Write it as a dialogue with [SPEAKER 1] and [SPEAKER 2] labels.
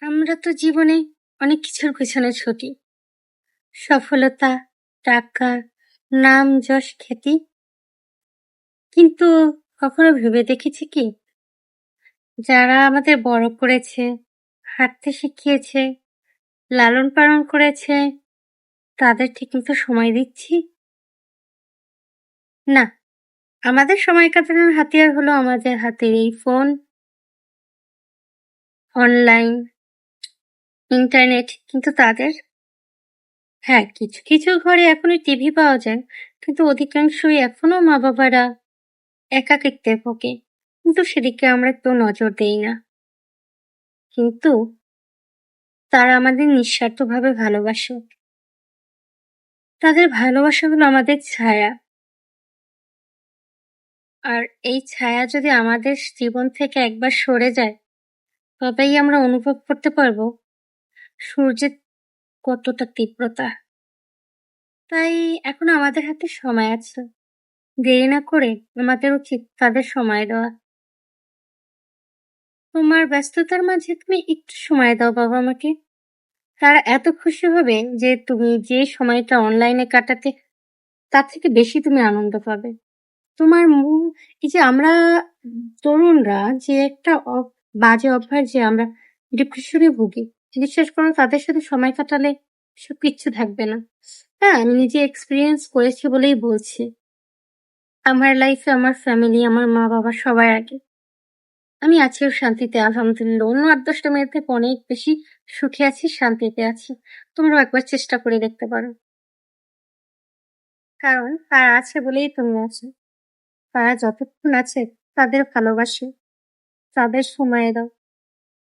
[SPEAKER 1] আমরা তো জীবনে অনেক কিছুর পেছনে ছুটি। সফলতা, টাকা, নাম, যশ, খ্যাতি। কিন্তু কখনো ভেবে দেখেছি কি, যারা আমাদের বড় করেছে, হাঁটতে শিখিয়েছে, লালন পালন করেছে, তাদের ঠিকমতো সময় দিচ্ছি? না, আমাদের সময় কাটানোর হাতিয়ার হলো আমাদের হাতের এই ফোন, অনলাইন, ইন্টারনেট। কিন্তু তাদের, হ্যাঁ, কিছু কিছু ঘরে এখনো টিভি পাওয়া যায়, কিন্তু অধিকাংশই এখনো মা বাবারা একাকিত্বে ভোগে, কিন্তু সেদিকে আমরা কেউ নজর দেই না। কিন্তু তারা আমাদের নিঃস্বার্থভাবে ভালোবাসে। তাদের ভালোবাসা হলো আমাদের ছায়া। আর এই ছায়া যদি আমাদের জীবন থেকে একবার সরে যায়, তবেই আমরা অনুভব করতে পারবো সূর্যের কতটা তীব্রতা। তাই এখন আমাদের হাতে সময় আছে, দেরি না করে আমাদের উচিত তাদের সময় দেওয়া। তোমার ব্যস্ততার মাঝে তুমি একটু সময় দাও বাবা মাকে। তারা এত খুশি হবে যে তুমি যে সময়টা অনলাইনে কাটাতে, তার থেকে বেশি তুমি আনন্দ পাবে। তোমার এই যে আমরা তরুণরা যে একটা বাজে অভ্যাস, যে আমরা ডিপ্রেশনে ভুগি, বিশ্বাস করো তাদের সাথে সময় কাটালে সব কিচ্ছু থাকবে না। হ্যাঁ, আমি নিজে এক্সপিরিয়েন্স করেছি বলেই বলছি। আমার লাইফে আমার ফ্যামিলি, আমার মা বাবা সবার আগে। আমি আছিও শান্তিতে, আলহামদুলিল্লাহ। অন্য ৮-১০টা মেয়ের থেকে অনেক বেশি সুখে আছি, শান্তিতে আছি। তোমরাও একবার চেষ্টা করে দেখতে পারো। কারণ তারা আছে বলেই তুমি আছো। তারা যতক্ষণ আছে তাদের ভালোবাসো, তাদের সময় দাও।